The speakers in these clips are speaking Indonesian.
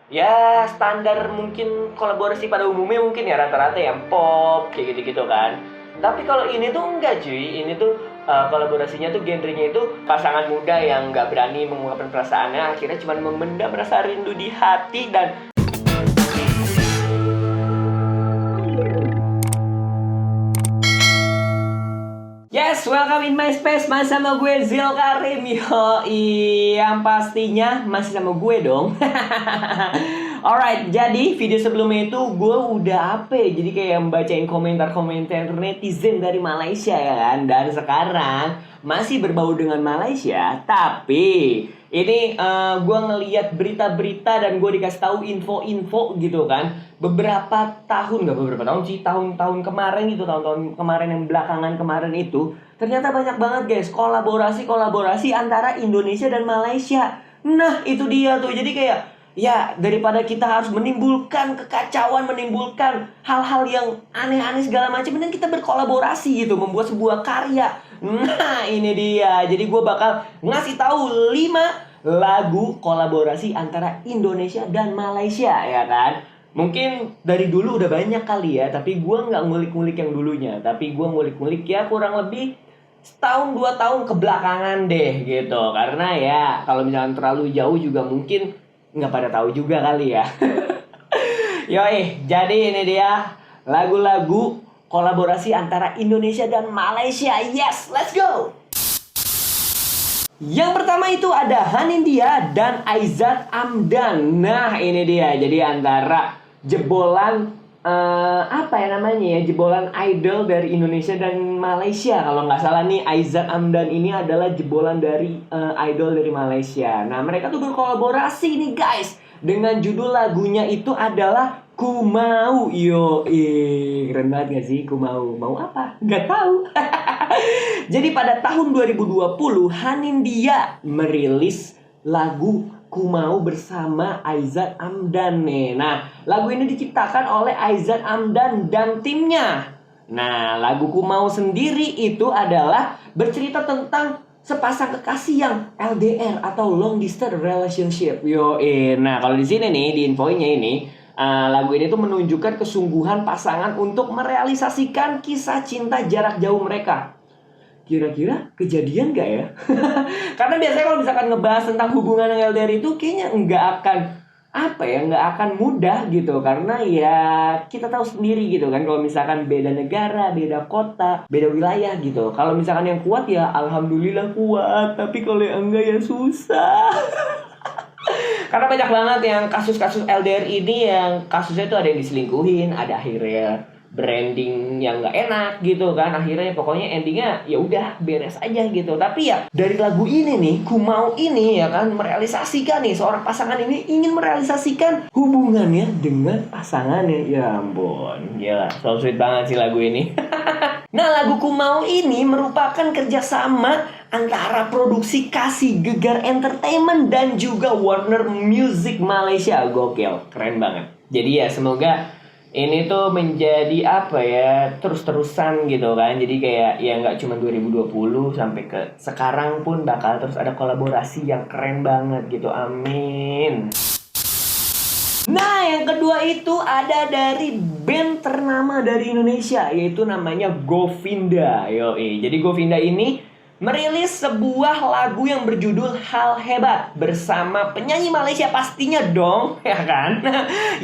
Ya standar mungkin kolaborasi pada umumnya mungkin ya rata-rata yang pop kayak gitu-gitu kan. Tapi kalau ini tuh enggak cuy, ini tuh kolaborasinya tuh genrenya itu pasangan muda yang nggak berani mengungkapkan perasaannya, akhirnya cuma memendam rasa rindu di hati. Dan yes, welcome in my space. Masih sama gue Zil Karim. Yoi, yang pastinya masih sama gue dong. Alright, jadi video sebelumnya itu gue udah apa ya, jadi kayak membacain komentar-komentar netizen dari Malaysia ya kan. Dan sekarang masih berbau dengan Malaysia, tapi ini gue ngeliat berita-berita dan gue dikasih tahu info-info gitu kan. Nggak beberapa tahun sih, tahun-tahun kemarin gitu, tahun-tahun kemarin yang belakangan kemarin itu, ternyata banyak banget guys kolaborasi antara Indonesia dan Malaysia. Nah itu dia tuh, jadi kayak ya daripada kita harus menimbulkan kekacauan, menimbulkan hal-hal yang aneh-aneh segala macam, dan kita berkolaborasi gitu, membuat sebuah karya. Nah ini dia, jadi gue bakal ngasih tahu 5 lagu kolaborasi antara Indonesia dan Malaysia ya kan. Mungkin dari dulu udah banyak kali ya, tapi gue nggak ngulik-ngulik yang dulunya, tapi gue ngulik-ngulik ya kurang lebih setahun 2 tahun kebelakangan deh gitu. Karena ya kalau misalnya terlalu jauh juga mungkin nggak pada tahu juga kali ya. Yoi, jadi ini dia lagu-lagu kolaborasi antara Indonesia dan Malaysia. Yes, let's go! Yang pertama itu ada Hanindia dan Aizat Amdan. Nah ini dia, jadi antara jebolan apa ya namanya ya, jebolan idol dari Indonesia dan Malaysia. Kalau nggak salah nih, Aizat Amdan ini adalah jebolan dari idol dari Malaysia. Nah mereka tuh berkolaborasi nih guys, dengan judul lagunya itu adalah Ku Mau. Yo, keren banget gak sih? Ku Mau. Mau apa? Nggak tahu. Jadi pada tahun 2020 Hanindia merilis lagu Ku Mau bersama Aizat Amdan nih. Nah, lagu ini diciptakan oleh Aizat Amdan dan timnya. Nah, lagu Ku Mau sendiri itu adalah bercerita tentang sepasang kekasih yang LDR atau long distance relationship. Nah kalau di sini nih di infonya ini, lagu ini tuh menunjukkan kesungguhan pasangan untuk merealisasikan kisah cinta jarak jauh mereka. Kira-kira kejadian gak ya? Karena biasanya kalau misalkan ngebahas tentang hubungan yang LDR itu kayaknya nggak akan nggak akan mudah gitu. Karena ya kita tahu sendiri gitu kan, kalau misalkan beda negara, beda kota, beda wilayah gitu. Kalau misalkan yang kuat ya alhamdulillah kuat, tapi kalau yang enggak ya susah. Karena banyak banget yang kasus-kasus LDR ini yang kasusnya itu ada yang diselingkuhin, ada akhirnya branding yang nggak enak gitu kan, akhirnya pokoknya endingnya ya udah beres aja gitu. Tapi ya dari lagu ini nih, Ku Mau ini ya kan merealisasikan nih, seorang pasangan ini ingin merealisasikan hubungannya dengan pasangannya. Ya ampun, gila, so sweet banget sih lagu ini. Nah, lagu Ku Mau ini merupakan kerjasama antara produksi Kasih Gegar Entertainment dan juga Warner Music Malaysia. Gokil, keren banget. Jadi ya semoga ini tuh menjadi apa ya, terus-terusan gitu kan. Jadi kayak ya nggak cuma 2020, sampai ke sekarang pun bakal terus ada kolaborasi yang keren banget gitu. Amin. Nah, yang kedua itu ada dari band ternama dari Indonesia, yaitu namanya Govinda. Jadi Govinda ini merilis sebuah lagu yang berjudul Hal Hebat bersama penyanyi Malaysia pastinya dong, ya kan?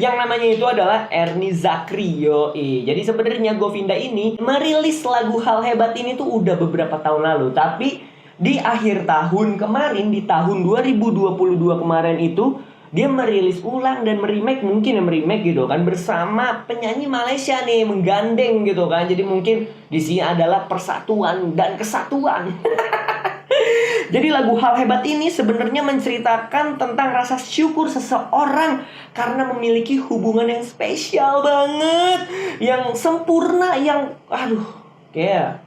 Yang namanya itu adalah Ernie Zakri. Jadi sebenarnya Govinda ini merilis lagu Hal Hebat ini tuh udah beberapa tahun lalu, tapi di akhir tahun kemarin, di tahun 2022 kemarin itu dia merilis ulang dan meremake gitu kan, bersama penyanyi Malaysia nih, menggandeng gitu kan. Jadi mungkin di sini adalah persatuan dan kesatuan. Jadi lagu Hal Hebat ini sebenarnya menceritakan tentang rasa syukur seseorang karena memiliki hubungan yang spesial banget, yang sempurna, yang kayak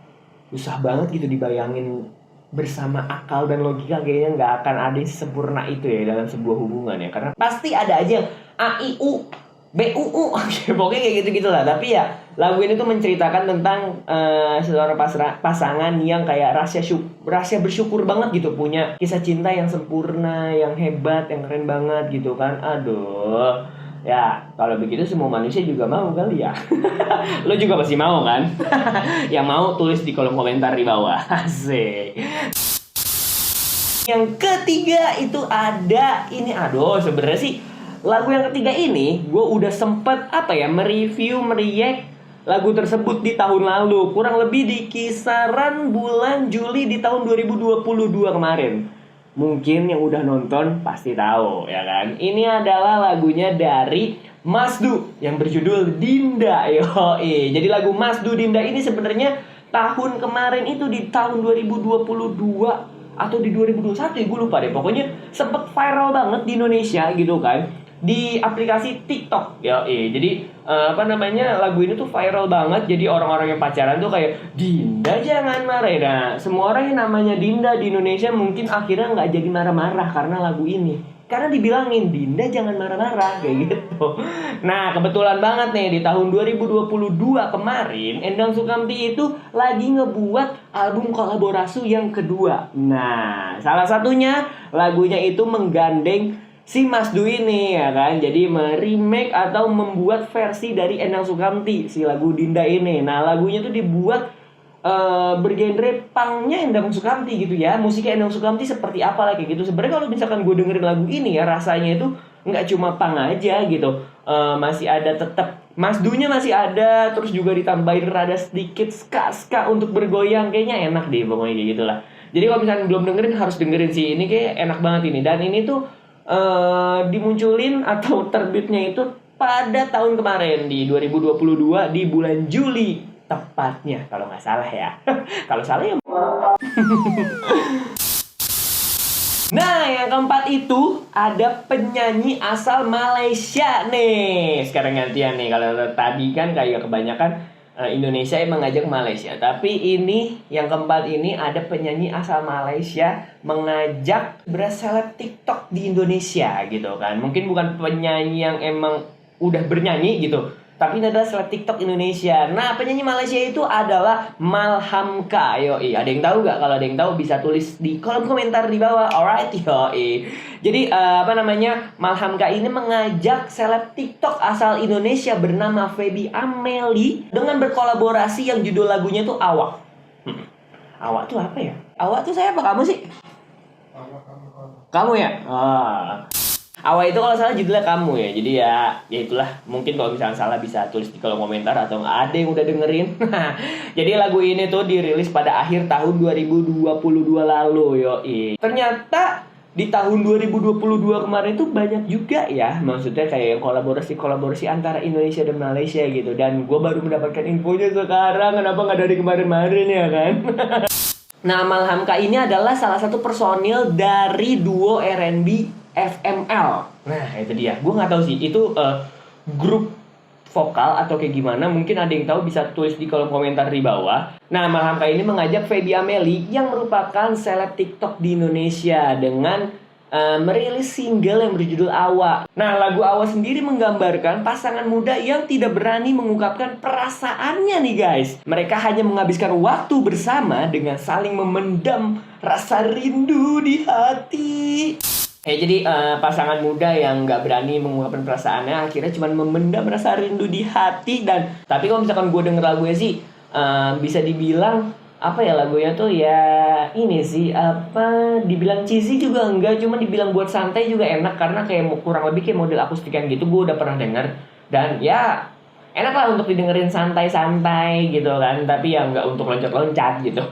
susah banget gitu dibayangin bersama akal dan logika. Kayaknya nggak akan ada yang sempurna itu ya dalam sebuah hubungan ya, karena pasti ada aja yang A I U BUU. Oke, pokoknya kayak gitu-gitu lah. Tapi ya lagu ini tuh menceritakan tentang seorang pasangan yang kayak rahasia bersyukur banget gitu, punya kisah cinta yang sempurna, yang hebat, yang keren banget gitu kan. Aduh. Ya, kalau begitu semua manusia juga mau kali ya. Lo juga pasti mau kan? Yang mau tulis di kolom komentar di bawah. Asik. Yang ketiga itu ada ini, aduh sebenarnya sih lagu yang ketiga ini gue udah sempet mereview, mereact lagu tersebut di tahun lalu, kurang lebih di kisaran bulan Juli di tahun 2022 kemarin. Mungkin yang udah nonton pasti tahu ya kan. Ini adalah lagunya dari Masdu yang berjudul Dinda. Jadi lagu Masdu Dinda ini sebenarnya tahun kemarin itu di tahun 2022 atau di 2021 ya, gue lupa deh. Pokoknya sempet viral banget di Indonesia gitu kan, di aplikasi TikTok ya. Jadi lagu ini tuh viral banget. Jadi orang-orang yang pacaran tuh kayak Dinda jangan marah. Nah, semua orang yang namanya Dinda di Indonesia mungkin akhirnya nggak jadi marah-marah karena lagu ini, karena dibilangin Dinda jangan marah-marah kayak gitu. Nah, kebetulan banget nih di tahun 2022 kemarin Endang Sukamti itu lagi ngebuat album kolaborasi yang kedua. Nah, salah satunya lagunya itu menggandeng si Mas Dwi ini ya kan. Jadi meremake atau membuat versi dari Endang Sukamti si lagu Dinda ini. Nah, lagunya tuh dibuat bergenre punknya Endang Sukamti gitu ya. Musiknya Endang Sukamti seperti apa lah kayak gitu. Sebenarnya kalau misalkan gue dengerin lagu ini ya, rasanya itu nggak cuma punk aja gitu. Masih ada tetap Masdunya masih ada, terus juga ditambahin rada sedikit ska untuk bergoyang. Kayaknya enak deh pokoknya kayak gitulah. Jadi kalau misalkan belum dengerin harus dengerin sih, ini kayak enak banget ini. Dan ini tuh dimunculin atau terbitnya itu pada tahun kemarin di 2022 di bulan Juli tepatnya, kalau nggak salah ya. Kalau salah ya. Nah, yang keempat itu ada penyanyi asal Malaysia nih. Sekarang gantian nih. Kalau tadi kan kayak kebanyakan Indonesia yang mengajak Malaysia, tapi ini yang keempat ini ada penyanyi asal Malaysia mengajak berseleb TikTok di Indonesia gitu kan. Mungkin bukan penyanyi yang emang udah bernyanyi gitu, tapi ini adalah seleb TikTok Indonesia. Nah, penyanyi Malaysia itu adalah Malhamka. Ada yang tahu nggak? Kalau ada yang tahu bisa tulis di kolom komentar di bawah. Alright, Jadi Malhamka ini mengajak seleb TikTok asal Indonesia bernama Feby Ameli dengan berkolaborasi yang judul lagunya tuh Awak. Awak tuh apa ya? Awak tuh saya apa kamu sih? Kamu ya? Awal itu kalau salah judulnya Kamu ya. Jadi ya itulah. Mungkin kalau misalnya salah bisa tulis di kolom komentar atau nggak ada yang udah dengerin. Jadi lagu ini tuh dirilis pada akhir tahun 2022 lalu Ternyata di tahun 2022 kemarin tuh banyak juga ya. Maksudnya kayak kolaborasi antara Indonesia dan Malaysia gitu. Dan gue baru mendapatkan infonya sekarang. Kenapa nggak dari kemarin-kemarin ya kan? Nah, Malhamka ini adalah salah satu personil dari duo R&B FML. Nah, itu dia. Gue nggak tahu sih itu grup vokal atau kayak gimana. Mungkin ada yang tahu bisa tulis di kolom komentar di bawah. Nah, Malhamka ini mengajak Feby Ameli yang merupakan seleb TikTok di Indonesia dengan merilis single yang berjudul Awa. Nah, lagu Awa sendiri menggambarkan pasangan muda yang tidak berani mengungkapkan perasaannya nih guys. Mereka hanya menghabiskan waktu bersama dengan saling memendam rasa rindu di hati. Jadi pasangan muda yang nggak berani mengungkapkan perasaannya akhirnya cuma memendam rasa rindu di hati. Dan tapi kalau misalkan gue denger lagunya sih bisa dibilang lagunya tuh ya ini sih dibilang cheesy juga enggak, cuma dibilang buat santai juga enak karena kayak kurang lebih kayak model akustikan gitu. Gue udah pernah denger dan ya enak lah untuk didengerin santai-santai gitu kan, tapi ya nggak untuk loncat-loncat gitu.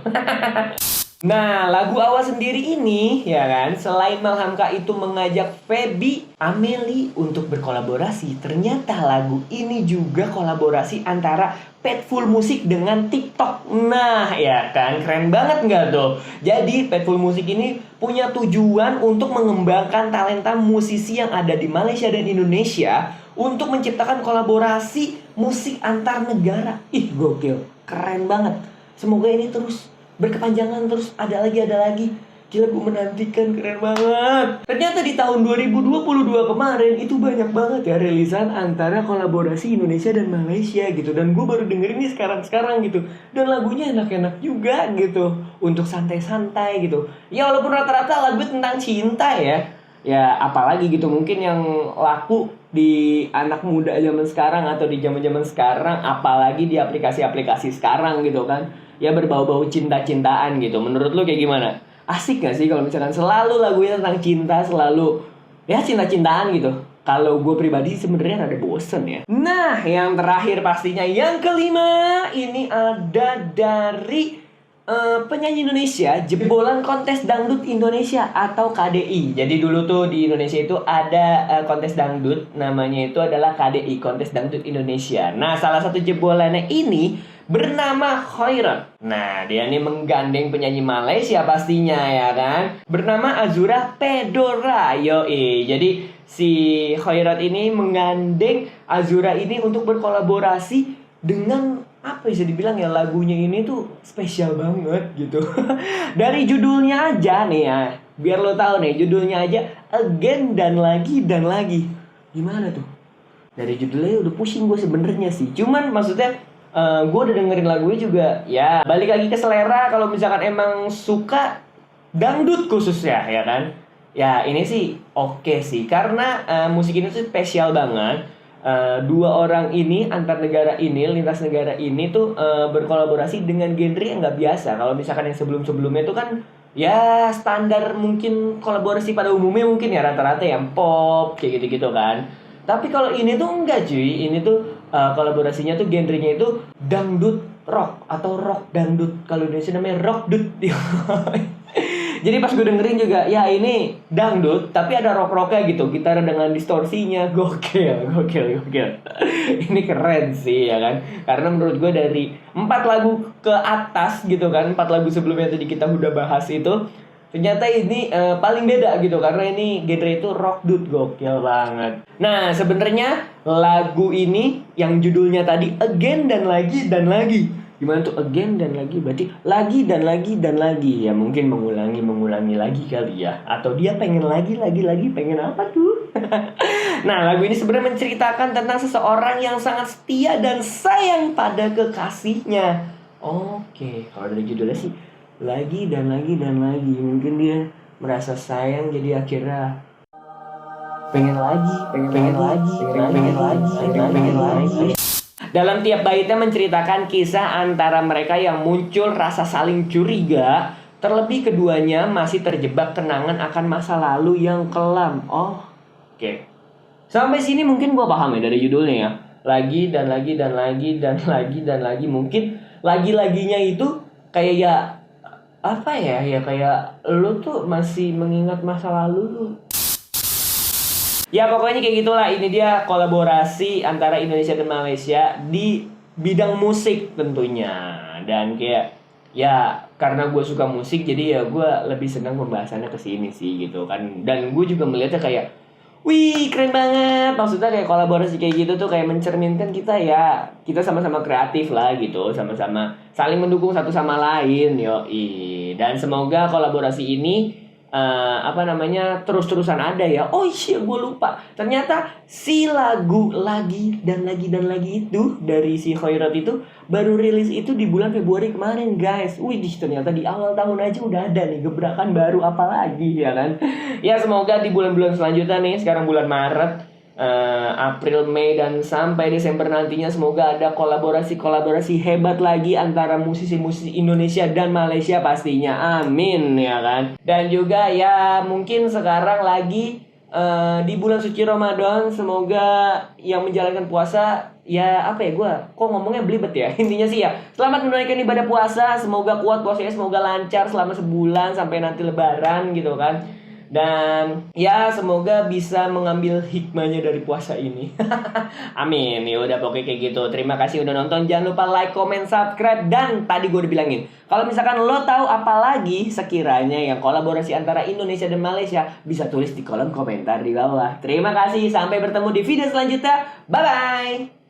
Nah, lagu Awa sendiri ini ya kan, selain Malhamka itu mengajak Feby Ameli untuk berkolaborasi, ternyata lagu ini juga kolaborasi antara Petful Music dengan TikTok. Nah, ya kan, keren banget nggak tuh? Jadi Petful Music ini punya tujuan untuk mengembangkan talenta musisi yang ada di Malaysia dan Indonesia untuk menciptakan kolaborasi musik antar negara. Gokil, keren banget. Semoga ini terus berkepanjangan, terus ada lagi. Gila, gue menantikan, keren banget. Ternyata di tahun 2022 kemarin itu banyak banget ya rilisan antara kolaborasi Indonesia dan Malaysia gitu. Dan gue baru dengerin ini sekarang-sekarang gitu. Dan lagunya enak-enak juga gitu, untuk santai-santai gitu. Ya walaupun rata-rata lagu tentang cinta ya. Ya apalagi gitu, mungkin yang laku di anak muda zaman sekarang atau di zaman-zaman sekarang, apalagi di aplikasi-aplikasi sekarang gitu kan. Ya berbau-bau cinta-cintaan gitu. Menurut lu kayak gimana? Asik gak sih kalau misalkan selalu lagunya tentang cinta, selalu ya cinta-cintaan gitu? Kalau gue pribadi sebenarnya rada bosen ya. Nah, yang terakhir pastinya yang kelima, ini ada dari penyanyi Indonesia, jebolan kontes dangdut Indonesia atau KDI. Jadi dulu tuh di Indonesia itu ada kontes dangdut, namanya itu adalah KDI, Kontes Dangdut Indonesia. Nah, salah satu jebolannya ini bernama Khairat. Nah, dia ini menggandeng penyanyi Malaysia pastinya ya kan, bernama Azura Pedora. Yoi. Jadi si Khairat ini menggandeng Azura ini untuk berkolaborasi dengan, apa bisa dibilang ya, lagunya ini tuh spesial banget gitu. Dari judulnya aja nih ya, biar lo tahu nih, judulnya aja Again dan Lagi dan Lagi. Gimana tuh? Dari judulnya udah pusing gue sebenarnya sih. Cuman maksudnya gue udah dengerin lagunya juga. Ya balik lagi ke selera. Kalau misalkan emang suka dangdut khususnya ya kan, ya ini sih oke sih. Karena musik ini tuh spesial banget. Dua orang ini antar negara ini, lintas negara ini tuh berkolaborasi dengan genre yang nggak biasa. Kalau misalkan yang sebelum-sebelumnya tuh kan ya standar, mungkin kolaborasi pada umumnya mungkin ya rata-rata yang pop kayak gitu-gitu kan. Tapi kalau ini tuh enggak cuy, ini tuh kolaborasinya tuh genrenya itu dangdut rock atau rock dangdut. Kalau Indonesia namanya rock dut. Jadi pas gue dengerin juga, ya ini dangdut tapi ada rock-rocknya gitu, gitar dengan distorsinya, gokil. Ini keren sih ya kan. Karena menurut gue dari 4 lagu ke atas gitu kan, 4 lagu sebelumnya tadi kita udah bahas itu, ternyata ini paling beda gitu, karena ini genre itu rock dut, gokil banget. Nah, sebenarnya lagu ini yang judulnya tadi Again dan Lagi dan Lagi. Gimana tuh again dan lagi? Berarti lagi dan lagi dan lagi. Ya mungkin mengulangi lagi kali ya. Atau dia pengen lagi, pengen apa tuh? Nah, lagu ini sebenarnya menceritakan tentang seseorang yang sangat setia dan sayang pada kekasihnya. Oke, kalau dari judulnya sih lagi dan lagi dan lagi. Mungkin dia merasa sayang jadi akhirnya pengen lagi. Dalam tiap baitnya menceritakan kisah antara mereka yang muncul rasa saling curiga, terlebih keduanya masih terjebak kenangan akan masa lalu yang kelam. Oke. Sampai sini mungkin gua paham ya dari judulnya ya. Lagi dan lagi dan lagi dan lagi dan lagi. Mungkin lagi-laginya itu kayak ya apa ya? Ya kayak lu tuh masih mengingat masa lalu lu. Ya pokoknya kayak gitulah. Ini dia kolaborasi antara Indonesia dan Malaysia di bidang musik tentunya. Dan kayak ya karena gue suka musik, jadi ya gue lebih senang pembahasannya ke sini sih gitu kan. Dan gue juga melihatnya kayak wih keren banget. Maksudnya kayak kolaborasi kayak gitu tuh kayak mencerminkan kita ya, kita sama-sama kreatif lah gitu, sama-sama saling mendukung satu sama lain. Yoi. Dan semoga kolaborasi ini terus-terusan ada ya. Oh iya, gue lupa. Ternyata si lagu lagi dan lagi dan lagi itu dari si Khairat itu baru rilis itu di bulan Februari kemarin, guys. Wih, ternyata di awal tahun aja udah ada nih gebrakan baru, apa lagi ya kan. Ya semoga di bulan-bulan selanjutnya nih, sekarang bulan Maret, April, Mei, dan sampai Desember nantinya, semoga ada kolaborasi hebat lagi antara musisi-musisi Indonesia dan Malaysia pastinya. Amin ya kan. Dan juga ya mungkin sekarang lagi di bulan suci Ramadan, semoga yang menjalankan puasa ya apa ya, gue kok ngomongnya belibet ya. Intinya sih ya selamat menunaikan ibadah puasa, semoga kuat puasanya, semoga lancar selama sebulan sampai nanti lebaran gitu kan. Dan ya semoga bisa mengambil hikmahnya dari puasa ini. Amin. Ya udah pokoknya kayak gitu. Terima kasih udah nonton. Jangan lupa like, comment, subscribe. Dan tadi gue udah bilangin, kalau misalkan lo tahu apa lagi sekiranya yang kolaborasi antara Indonesia dan Malaysia, bisa tulis di kolom komentar di bawah. Terima kasih. Sampai bertemu di video selanjutnya. Bye bye.